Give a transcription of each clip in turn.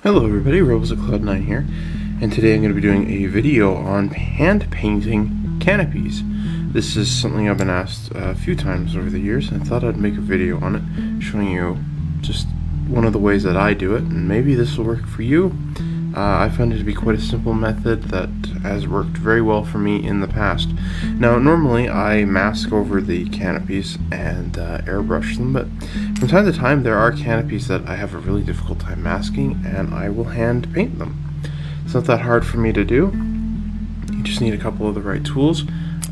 Hello everybody, Rebels of Cloud9 here, and today I'm going to be doing a video on hand painting canopies. This is something I've been asked a few times over the years, and I thought I'd make a video on it, showing you just one of the ways that I do it, and maybe this will work for you. I found it to be quite a simple method that has worked very well for me in the past. Now, normally I mask over the canopies and airbrush them, but from time to time there are canopies that I have a really difficult time masking, and I will hand paint them. It's not that hard for me to do. You just need a couple of the right tools.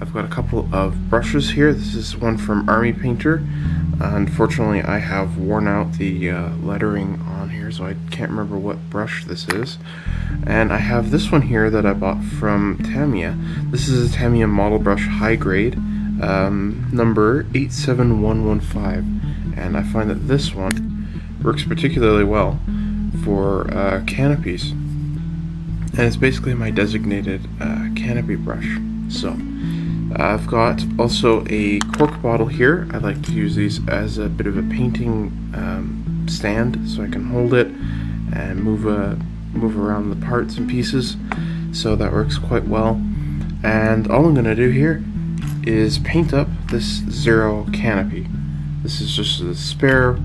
I've got a couple of brushes here. This is one from Army Painter. Unfortunately, I have worn out the lettering on here, so I can't remember what brush this is. And I have this one here that I bought from Tamiya. This is a Tamiya model brush high grade, number 87115. And I find that this one works particularly well for canopies. And it's basically my designated canopy brush. So I've got also a cork bottle here. I like to use these as a bit of a painting stand, so I can hold it and move around the parts and pieces. So that works quite well. And all I'm going to do here is paint up this Zero canopy. This is just a spare,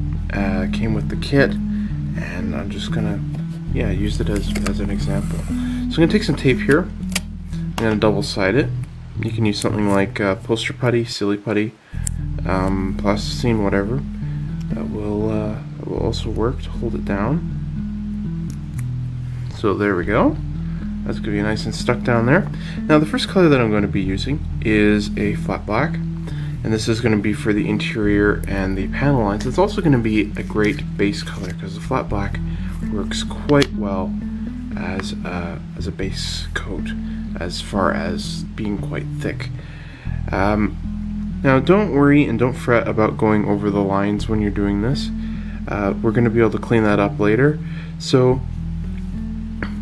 came with the kit, and I'm just going to use it as an example. So I'm going to take some tape here. I'm going to double side it. You can use something like poster putty, silly putty, plasticine, whatever. That will also work to hold it down. So there we go. That's going to be nice and stuck down there. Now the first color that I'm going to be using is a flat black, and this is going to be for the interior and the panel lines. It's also going to be a great base color because the flat black works quite well as a base coat, as far as being quite thick. Now don't worry and don't fret about going over the lines when you're doing this. We're going to be able to clean that up later. So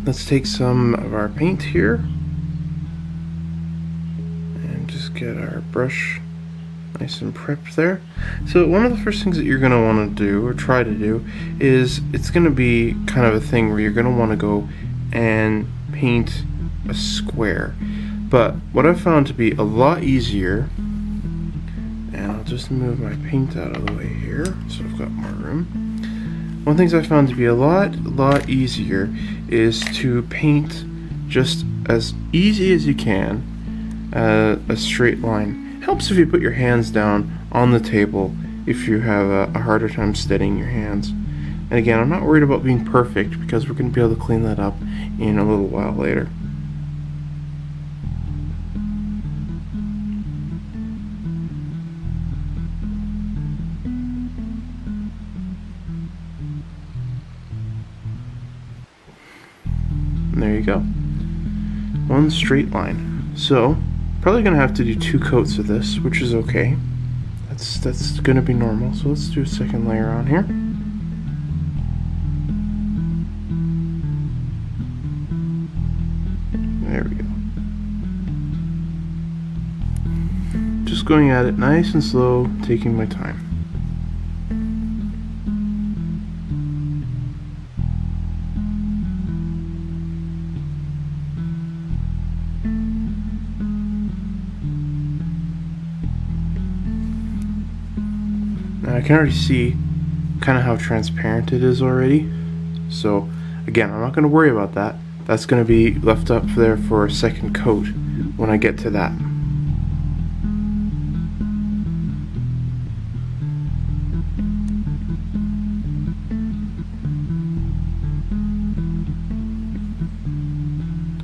let's take some of our paint here and just get our brush nice and prepped there. So one of the first things that you're going to want to do, or try to do, is it's going to be kind of a thing where you're going to want to go and paint a square. But what I've found to be a lot easier, and I'll just move my paint out of the way here so I've got more room. One of the things I found to be a lot easier is to paint just as easy as you can a straight line. Helps if you put your hands down on the table if you have a harder time steadying your hands. And again, I'm not worried about being perfect because we're going to be able to clean that up in a little while later. And there you go. One straight line. So, probably going to have to do 2 coats of this, which is okay. That's going to be normal. So let's do a second layer on here. There we go. Just going at it nice and slow, taking my time. Now I can already see kind of how transparent it is already. So again, I'm not going to worry about that. That's going to be left up there for a second coat when I get to that.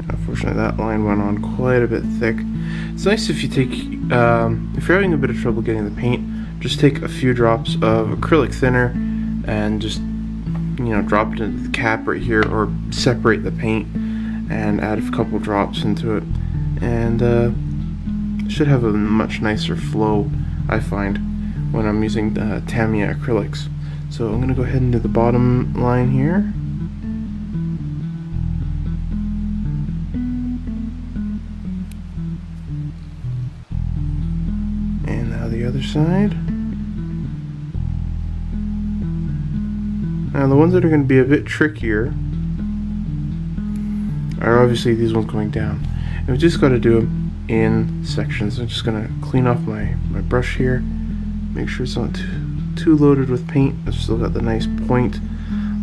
Unfortunately, that line went on quite a bit thick. It's nice if you take, if you're having a bit of trouble getting the paint, just take a few drops of acrylic thinner and just, drop it into the cap right here, or separate the paint and add a couple drops into it, and it should have a much nicer flow, I find, when I'm using Tamiya acrylics. So I'm going to go ahead and do the bottom line here. And now the other side. Now the ones that are going to be a bit trickier are obviously these ones going down. And we just got to do them in sections. I'm just going to clean off my brush here, make sure it's not too loaded with paint. I've still got the nice point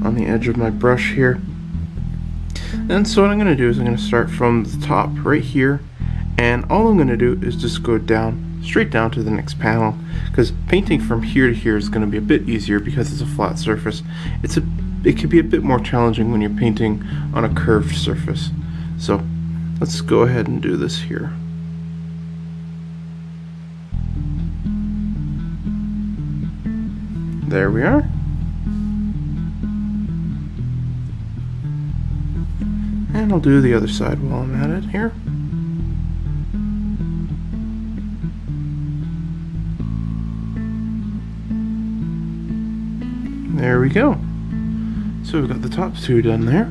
on the edge of my brush here. And so what I'm going to do is I'm going to start from the top right here, and all I'm going to do is just go down, straight down to the next panel, because painting from here to here is going to be a bit easier because it's a flat surface. It can be a bit more challenging when you're painting on a curved surface. So let's go ahead and do this here. There we are. And I'll do the other side while I'm at it here. There we go. So we've got the top two done there.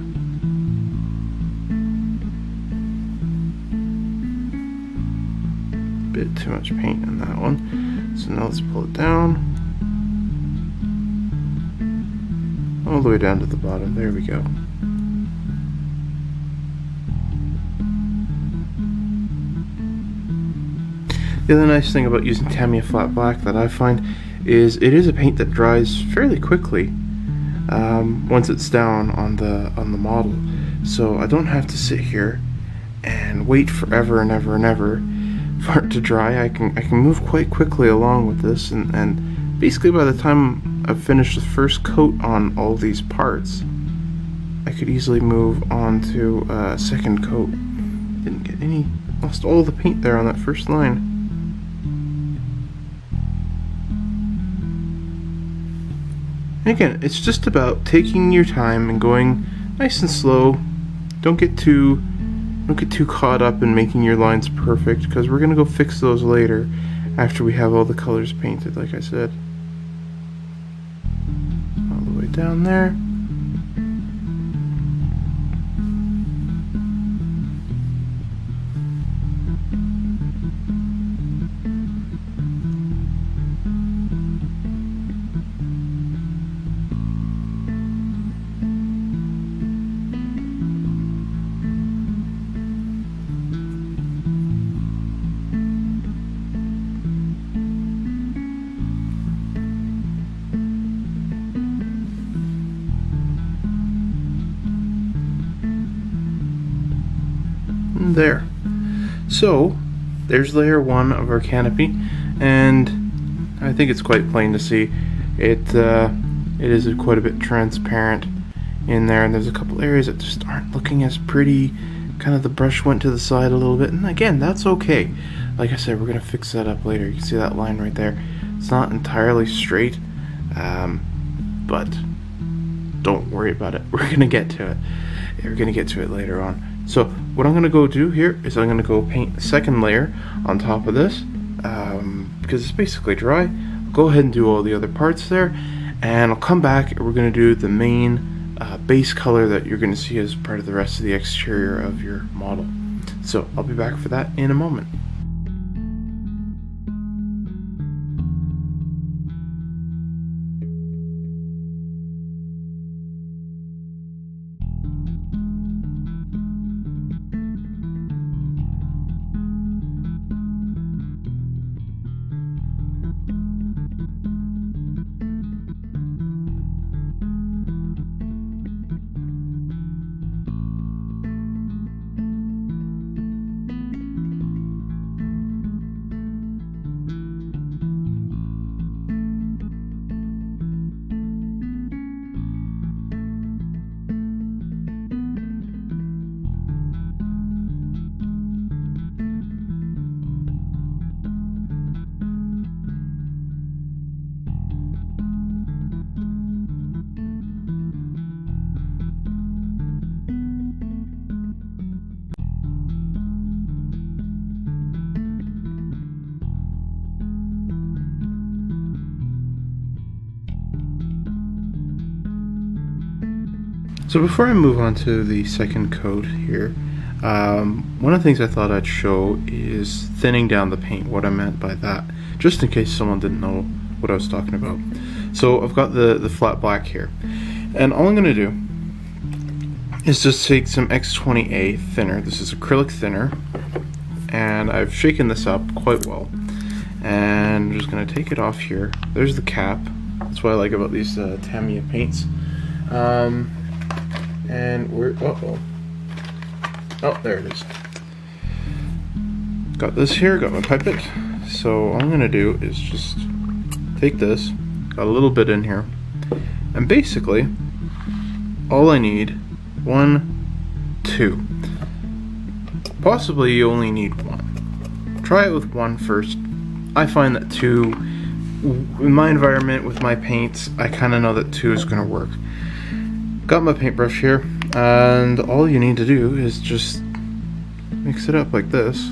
Bit too much paint in that one. So now let's pull it down. All the way down to the bottom. There we go. The other nice thing about using Tamiya Flat Black that I find is it is a paint that dries fairly quickly once it's down on the model. So I don't have to sit here and wait forever and ever and ever for it to dry. I can move quite quickly along with this, and basically by the time I've finished the first coat on all these parts, I could easily move on to a second coat. Didn't get any, lost all the paint there on that first line. And again, it's just about taking your time and going nice and slow. Don't get too caught up in making your lines perfect, because we're gonna go fix those later after we have all the colors painted, like I said. All the way down there. There. So there's layer one of our canopy, and I think it's quite plain to see. It is quite a bit transparent in there, and there's a couple areas that just aren't looking as pretty. Kind of the brush went to the side a little bit, and again, that's okay. Like I said, we're gonna fix that up later. You can see that line right there. It's not entirely straight, but don't worry about it. We're gonna get to it. We're gonna get to it later on. So what I'm going to go do here is I'm going to go paint the second layer on top of this, because it's basically dry. I'll go ahead and do all the other parts there, and I'll come back and we're going to do the main base color that you're going to see as part of the rest of the exterior of your model. So I'll be back for that in a moment. So before I move on to the second coat here, one of the things I thought I'd show is thinning down the paint, what I meant by that, just in case someone didn't know what I was talking about. So I've got the flat black here, and all I'm going to do is just take some X20A thinner. This is acrylic thinner, and I've shaken this up quite well. And I'm just going to take it off here. There's the cap. That's what I like about these Tamiya paints. And we're, oh, there it is. Got this here, got my pipette. So all I'm going to do is just take this, got a little bit in here, and basically all I need, 1, 2. Possibly you only need 1. Try it with 1 first. I find that 2, in my environment with my paints, I kind of know that 2 is going to work. Got my paintbrush here, and all you need to do is just mix it up like this.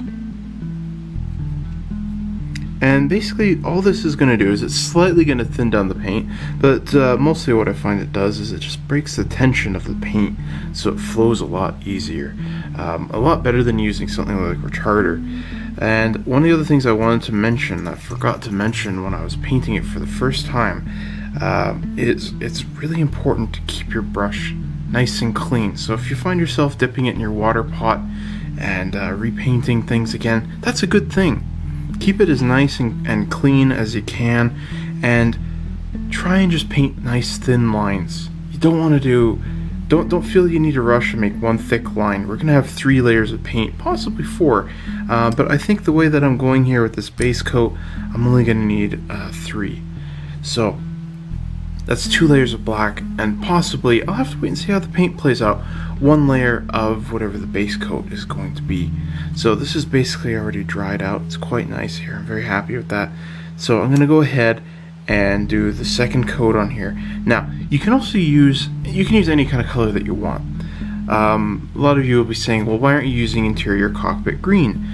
And basically all this is going to do is it's slightly going to thin down the paint, but mostly what I find it does is it just breaks the tension of the paint so it flows a lot easier. A lot better than using something like retarder. And one of the other things I wanted to mention, I forgot to mention when I was painting it for the first time, is it's really important to keep your brush nice and clean. So if you find yourself dipping it in your water pot and repainting things again, that's a good thing. Keep it as nice and clean as you can, and try and just paint nice thin lines. You don't want to don't feel you need to rush and make one thick line. We're gonna have 3 layers of paint, possibly 4, but I think the way that I'm going here with this base coat, I'm only gonna need 3. So that's 2 layers of black, and possibly I'll have to wait and see how the paint plays out. 1 layer of whatever the base coat is going to be. So this is basically already dried out. It's quite nice here. I'm very happy with that. So I'm going to go ahead and do the second coat on here. Now you can also use any kind of color that you want. A lot of you will be saying, well, why aren't you using interior cockpit green?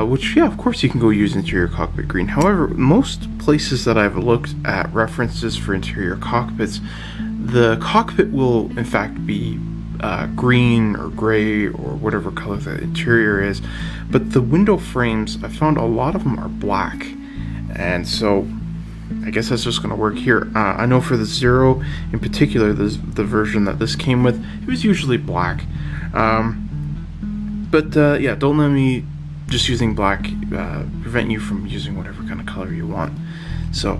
Which, yeah, of course you can go use interior cockpit green. However, most places that I've looked at references for interior cockpits, the cockpit will in fact be green or gray or whatever color the interior is, but the window frames, I found a lot of them are black, and so I guess that's just going to work here. I know for the Zero in particular, the version that this came with, it was usually black, but yeah, don't let me just using black prevent you from using whatever kind of color you want. So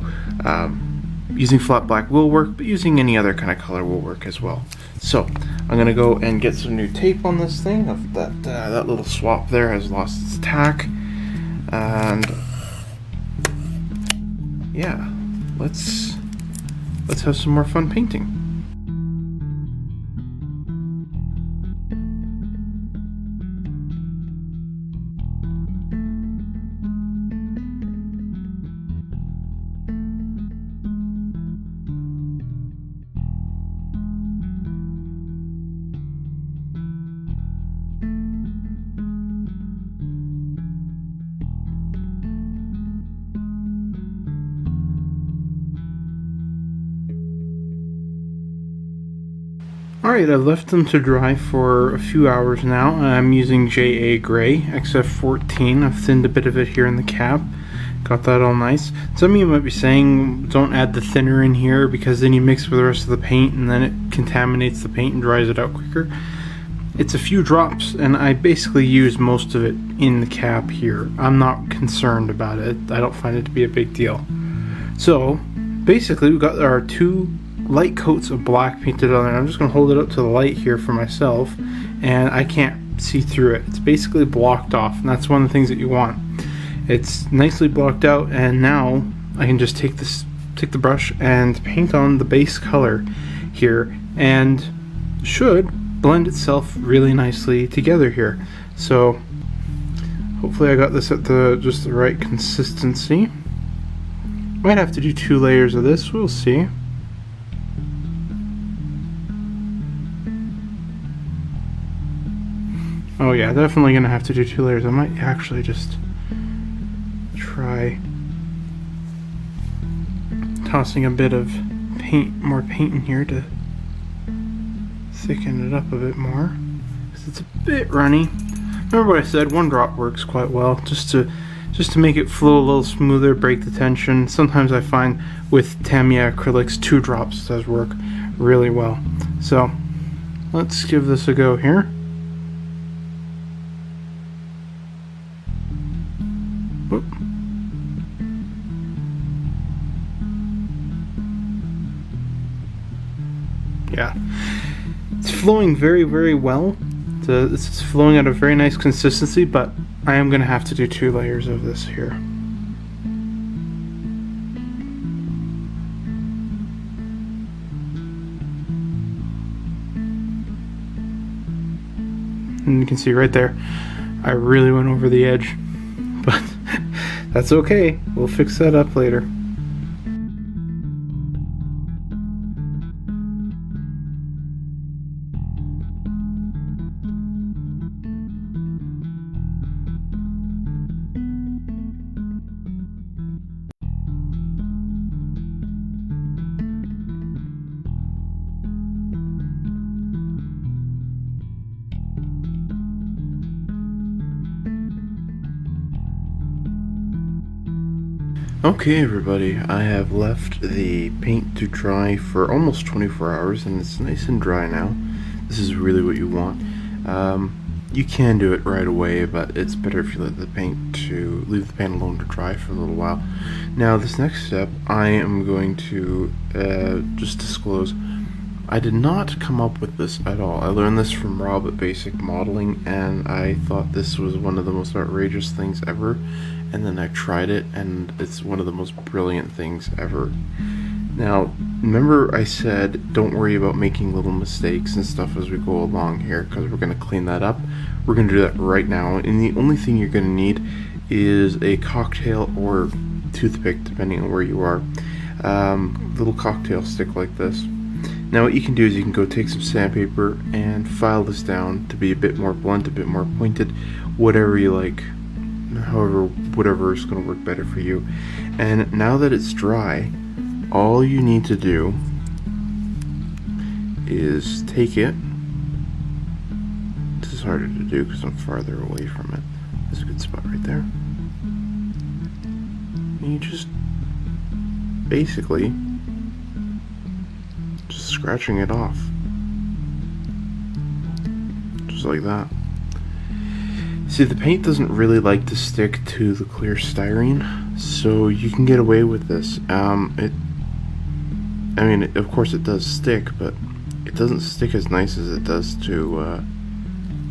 using flat black will work, but using any other kind of color will work as well. So I'm gonna go and get some new tape on this thing. That little swap there has lost its tack, and yeah, let's have some more fun painting. Alright, I've left them to dry for a few hours now. I'm using JA Gray XF14. I've thinned a bit of it here in the cap. Got that all nice. Some of you might be saying don't add the thinner in here because then you mix with the rest of the paint and then it contaminates the paint and dries it out quicker. It's a few drops and I basically use most of it in the cap here. I'm not concerned about it. I don't find it to be a big deal. So basically we've got our 2 light coats of black painted on there. I'm just going to hold it up to the light here for myself, and I can't see through it. It's basically blocked off, and that's one of the things that you want. It's nicely blocked out, and now I can just take the brush and paint on the base color here, and should blend itself really nicely together here. So hopefully I got this at just the right consistency. Might have to do 2 layers of this, we'll see. Oh yeah, definitely gonna have to do 2 layers. I might actually just try tossing a bit of more paint in here to thicken it up a bit more, because it's a bit runny. Remember what I said, 1 drop works quite well, just to make it flow a little smoother, break the tension. Sometimes I find with Tamiya acrylics 2 drops does work really well. So let's give this a go here. Whoop. Yeah, it's flowing very, very well. It's flowing at a very nice consistency, but I am going to have to do 2 layers of this here. And you can see right there, I really went over the edge, but that's okay. We'll fix that up later. Okay everybody, I have left the paint to dry for almost 24 hours and it's nice and dry now. This is really what you want. You can do it right away, but it's better if you leave the paint alone to dry for a little while. Now this next step, I am going to just disclose, I did not come up with this at all. I learned this from Rob at Basic Modeling and I thought this was one of the most outrageous things ever. And then I tried it and it's one of the most brilliant things ever. Now, remember I said don't worry about making little mistakes and stuff as we go along here, because we're going to clean that up. We're going to do that right now, and the only thing you're going to need is a cocktail or toothpick, depending on where you are. Little cocktail stick like this. Now what you can do is you can go take some sandpaper and file this down to be a bit more blunt, a bit more pointed, whatever you like. However, whatever is going to work better for you. And now that it's dry, all you need to do is take it. This is harder to do because I'm farther away from it. There's a good spot right there. And you just basically just scratching it off. Just like that. See, the paint doesn't really like to stick to the clear styrene, so you can get away with this. Of course it does stick, but it doesn't stick as nice as it does to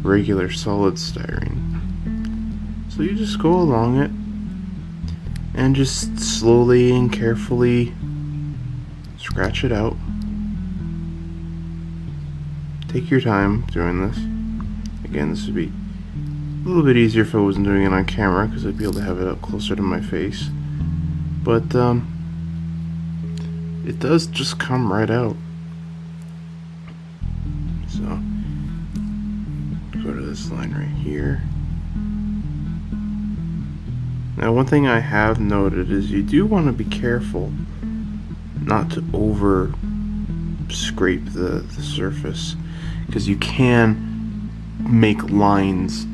regular solid styrene. So you just go along it and just slowly and carefully scratch it out. Take your time doing this. Again, this would be a little bit easier if I wasn't doing it on camera, because I'd be able to have it up closer to my face. But it does just come right out. So go to this line right here. Now one thing I have noted is you do want to be careful not to over scrape the surface, because you can make lines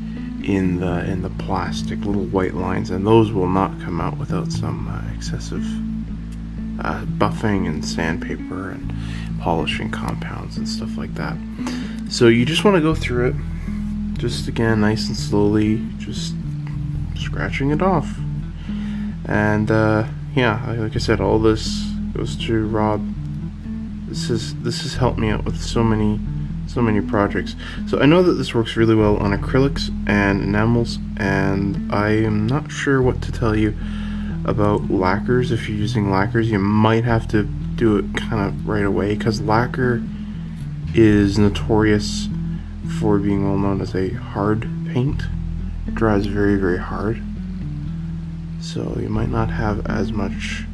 in the plastic, little white lines, and those will not come out without some excessive buffing and sandpaper and polishing compounds and stuff like that. So you just want to go through it, just again nice and slowly, just scratching it off. And yeah, like I said, all this goes to Rob. This has helped me out with so many projects. So I know that this works really well on acrylics and enamels, and I am not sure what to tell you about lacquers. If you're using lacquers, you might have to do it kind of right away, because lacquer is notorious for being well known as a hard paint. It dries very, very hard, so you might not have as much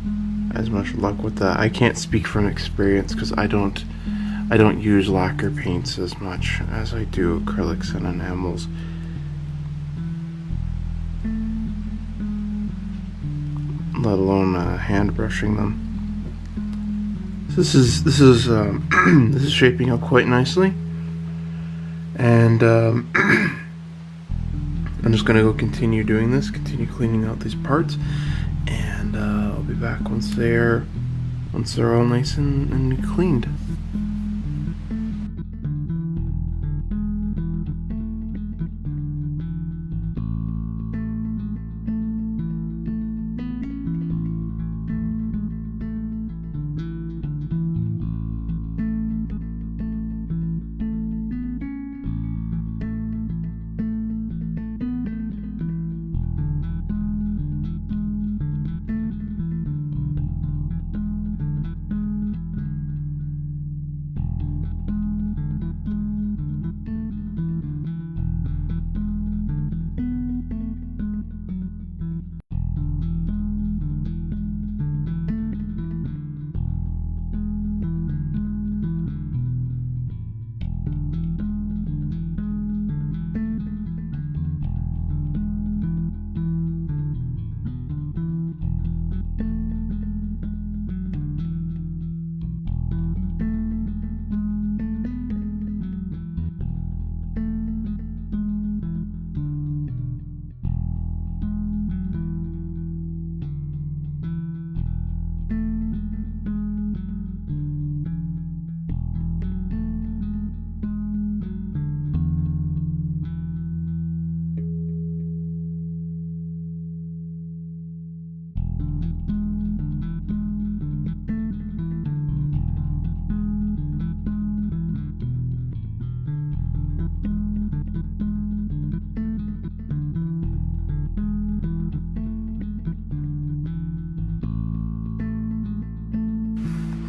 luck with that. I can't speak from experience because I don't use lacquer paints as much as I do acrylics and enamels. Let alone hand brushing them. This is this is shaping up quite nicely, and I'm just gonna go continue doing this, continue cleaning out these parts, and I'll be back once they're all nice and cleaned.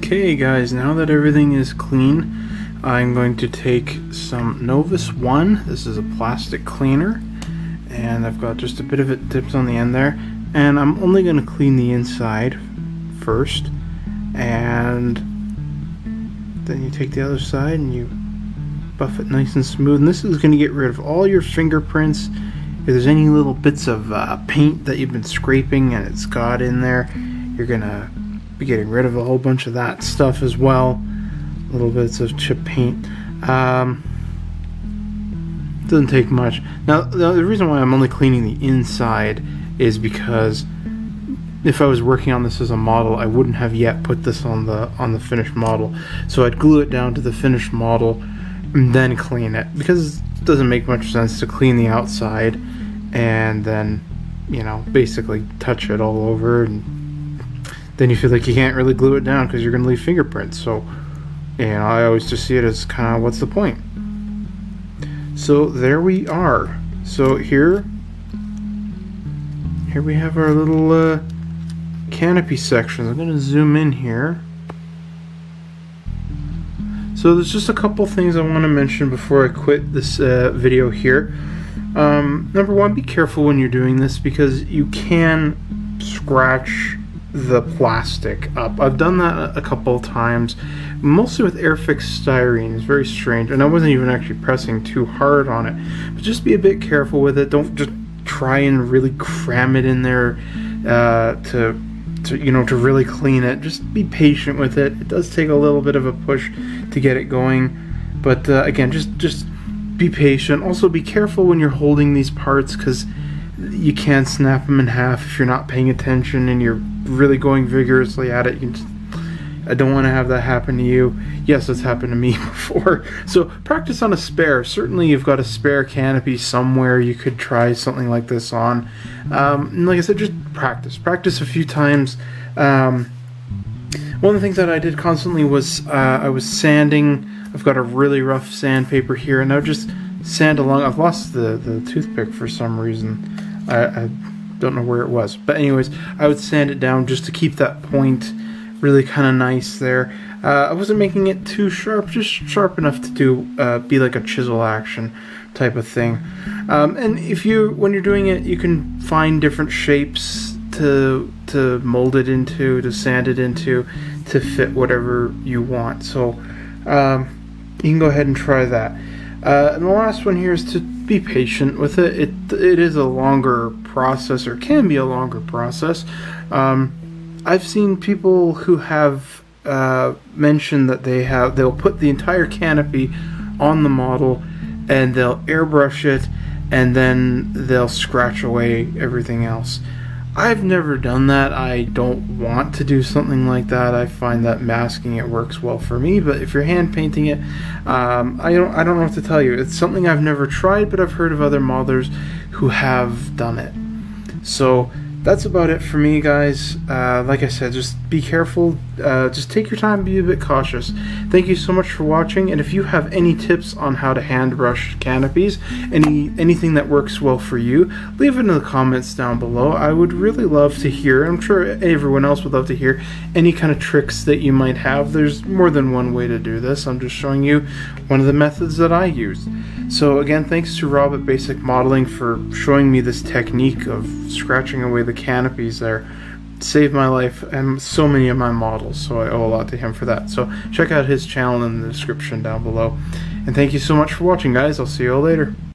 Okay guys, now that everything is clean, I'm going to take some Novus 1. This is a plastic cleaner, and I've got just a bit of it dipped on the end there, and I'm only going to clean the inside first, and then you take the other side and you buff it nice and smooth, and this is going to get rid of all your fingerprints. If there's any little bits of paint that you've been scraping and it's got in there, you're going to be getting rid of a whole bunch of that stuff as well. Little bits of chip paint. Doesn't take much. Now the reason why I'm only cleaning the inside is because if I was working on this as a model, I wouldn't have yet put this on the finished model. So I'd glue it down to the finished model and then clean it, because it doesn't make much sense to clean the outside and then, you know, basically touch it all over, and then you feel like you can't really glue it down because you're going to leave fingerprints. So, you know, I always just see it as kind of, what's the point? So there we are. So here we have our little canopy sections. I'm going to zoom in here. So there's just a couple things I want to mention before I quit this video here. Number one, be careful when you're doing this, because you can scratch the plastic up. I've done that a couple of times, mostly with Airfix styrene. It's very strange, and I wasn't even actually pressing too hard on it. But just be a bit careful with it. Don't just try and really cram it in there to really clean it. Just be patient with it. It does take a little bit of a push to get it going, but again, just be patient. Also, be careful when you're holding these parts, because you can snap them in half if you're not paying attention and you're really going vigorously at it. I don't want to have that happen to you. Yes, it's happened to me before. So practice on a spare. Certainly you've got a spare canopy somewhere you could try something like this on. And like I said, just practice a few times. One of the things that I did constantly was I was sanding. I've got a really rough sandpaper here, and I would just sand along. I've lost the toothpick for some reason. I don't know where it was, but anyways, I would sand it down just to keep that point really kind of nice there. I wasn't making it too sharp, just sharp enough to do be like a chisel action type of thing. And when you're doing it, you can find different shapes to mold it into, to sand it into, to fit whatever you want. So you can go ahead and try that. And the last one here is to be patient with it. It is a longer process, or can be a longer process. I've seen people who have mentioned that they'll put the entire canopy on the model and they'll airbrush it, and then they'll scratch away everything else. I've never done that. I don't want to do something like that. I find that masking it works well for me, but if you're hand painting it, I don't know what to tell you. It's something I've never tried, but I've heard of other modelers who have done it. So that's about it for me, guys. Like I said, just be careful. Just take your time, be a bit cautious. Thank you so much for watching, and if you have any tips on how to hand brush canopies, anything that works well for you, leave it in the comments down below. I would really love to hear. I'm sure everyone else would love to hear any kind of tricks that you might have. There's more than one way to do this. I'm just showing you one of the methods that I used. So again, thanks to Rob at Basic Modeling for showing me this technique of scratching away the canopies there. It saved my life and so many of my models, so I owe a lot to him for that. So check out his channel in the description down below. And thank you so much for watching, guys. I'll see you all later.